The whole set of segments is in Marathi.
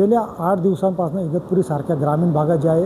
गेल्या 8 दिवसांपासून इगतपुरीसारख्या ग्रामीण भागात जे आहे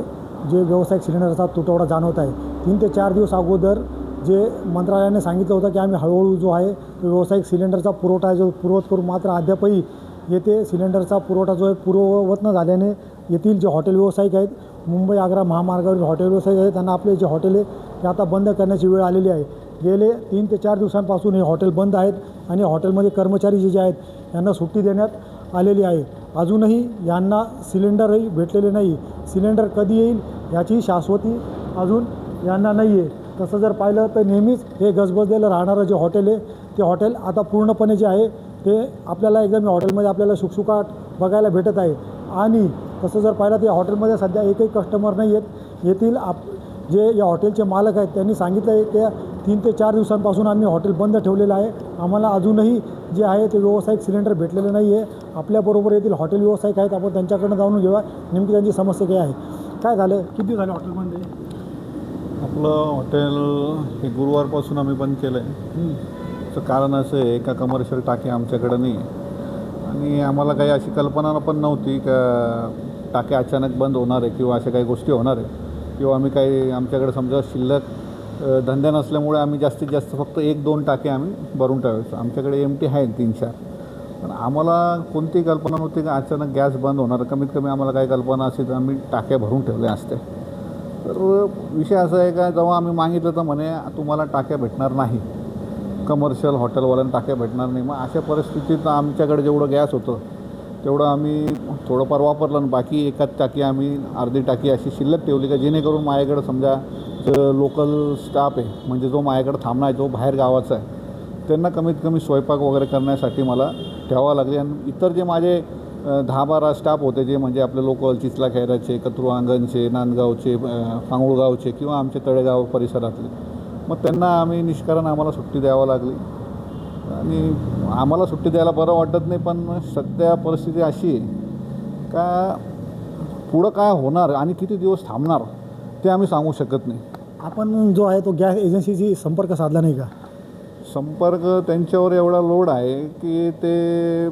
जे व्यावसायिक सिलेंडरचा तुटवडा जाणवत आहे. 3 ते 4 दिवस अगोदर जे मंत्रालयाने सांगितलं होतं की आम्ही हळूहळू जो आहे तो व्यावसायिक सिलेंडरचा पुरवठा जो पुरवत करू, मात्र अद्यापही येथे सिलेंडरचा पुरवठा जो आहे पूर्ववत न झाल्याने येथील जे हॉटेल व्यावसायिक आहेत, मुंबई आग्रा महामार्गावरील हॉटेल व्यावसायिक आहेत, त्यांना आपले जे हॉटेल आहे ते आता बंद करण्याची वेळ आलेली आहे. गेले 3 ते 4 दिवसांपासून हे हॉटेल बंद आहेत आणि हॉटेलमध्ये कर्मचारी जे आहेत यांना सुट्टी देण्यात आलेली आहे. अजूनही यांना सिलेंडरही भेटलेले नाही. सिलेंडर कधी येईल याची शाश्वती अजून यांना नाही आहे. तसं जर पाहिलं तर नेहमीच हे गजबजलेलं राहणारं जे हॉटेल आहे ते हॉटेल आता पूर्णपणे जे आहे ते आपल्याला एकदम हॉटेलमध्ये आपल्याला शुकशुकाट बघायला भेटत आहे. आणि तसं जर पाहिलं तर या हॉटेलमध्ये सध्या एकही कस्टमर नाही आहेत. येथील जे या हॉटेलचे मालक आहेत त्यांनी सांगितलं आहे की 3 ते 4 दिवसांपासून आम्ही हॉटेल बंद ठेवलेलं आहे. आम्हाला अजूनही जे आहे ते व्यावसायिक सिलेंडर भेटलेलं नाही आहे. आपल्याबरोबर येथील हॉटेल व्यावसायिक आहेत, आपण त्यांच्याकडनं जाणून घेऊया नेमकी त्यांची समस्या काय आहे. काय झालं, किती दिवस झाले हॉटेल बंद आहे? आपलं हॉटेल हे गुरुवारपासून आम्ही बंद केलं आहे. त्याचं कारण असं आहे का कमर्शियल टाकी आमच्याकडं नाही आणि आम्हाला काही अशी कल्पना पण नव्हती का टाके अचानक बंद होणार आहे किंवा अशा काही गोष्टी होणार आहे किंवा आम्ही काही आमच्याकडे समजा शिल्लक धंदे नसल्यामुळे आम्ही जास्तीत जास्त फक्त 1-2 टाके आम्ही भरून ठेवायचो. आमच्याकडे एमटी आहेत 3-4, पण आम्हाला कोणतीही कल्पना नव्हती का अचानक गॅस बंद होणार. कमीत कमी आम्हाला काही कल्पना असेल तर आम्ही टाक्या भरून ठेवल्या असत्या. तर विषय असा आहे का जेव्हा आम्ही मागितलं तर म्हणे तुम्हाला टाक्या भेटणार नाही, कमर्शियल हॉटेलवाल्यांना टाक्या भेटणार नाही. मग अशा परिस्थितीत आमच्याकडे जेवढं गॅस होतं तेवढं आम्ही थोडंफार वापरलं आणि बाकी एकाच टाकी आम्ही अर्धी टाकी अशी शिल्लक ठेवली का जेणेकरून माझ्याकडं समजा लोकल स्टाफ आहे म्हणजे जो माझ्याकडं थांबणार आहे जो बाहेर गावाचा आहे त्यांना कमीत कमी स्वयंपाक वगैरे करण्यासाठी मला ठेवावं लागले. आणि इतर जे माझे 10-12 स्टाफ होते जे म्हणजे आपले लोकल चिचला खैराचे, कत्रूआंगणचे, नांदगावचे, फांगुळगावचे किंवा आमचे तळेगाव परिसरातले, मग त्यांना आम्ही निष्कारण आम्हाला सुट्टी द्यावं लागली. आणि आम्हाला सुट्टी द्यायला बरं वाटत नाही, पण सध्या परिस्थिती अशी आहे का पुढं काय होणार आणि किती दिवस थांबणार ते आम्ही सांगू शकत नाही. आपण जो आहे तो गॅस एजन्सीशी संपर्क साधला नाही का? संपर्क त्यांच्यावर एवढा लोड आहे की ते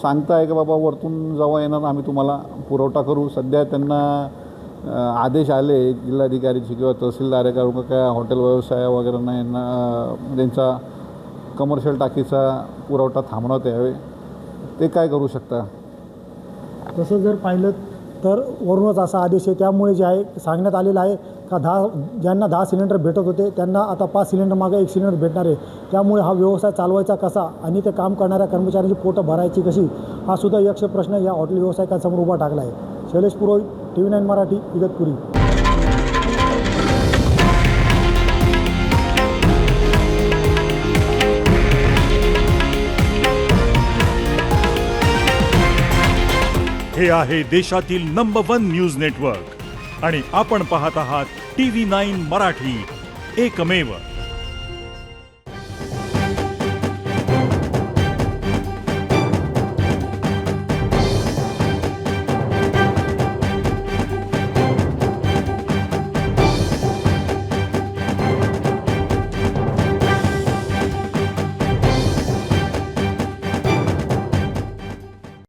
सांगताय की बाबा वरतून जेव्हा येणार आम्ही तुम्हाला पुरवठा करू. सध्या त्यांना आदेश आले जिल्हाधिकारीचे किंवा तहसीलदार किंवा काय हॉटेल व्यवसाय वगैरे नाही त्यांचा कमर्शियल टाकीचा पुरवठा थांबवण्यात यावे. ते काय करू शकता? तसं जर पाहिलं तर वरूनच असा आदेश आहे. त्यामुळे जे आहे सांगण्यात आलेलं आहे का ज्यांना 10 सिलेंडर भेटत होते त्यांना आता 5 सिलेंडर मागे 1 सिलेंडर भेटणार आहे. त्यामुळे हा व्यवसाय चालवायचा कसा आणि ते काम करणाऱ्या कर्मचाऱ्यांची पोटं भरायची कशी, हा सुद्धा यक्ष प्रश्न या हॉटेल व्यावसायिकांसमोर उभा टाकला आहे. शैलेश पुरोहित, TV9 मराठी, इगतपुरी. हे आहे देशातील नंबर 1 न्यूज नेटवर्क आणि आपण पाहत आहात TV9 मराठी, एकमेव.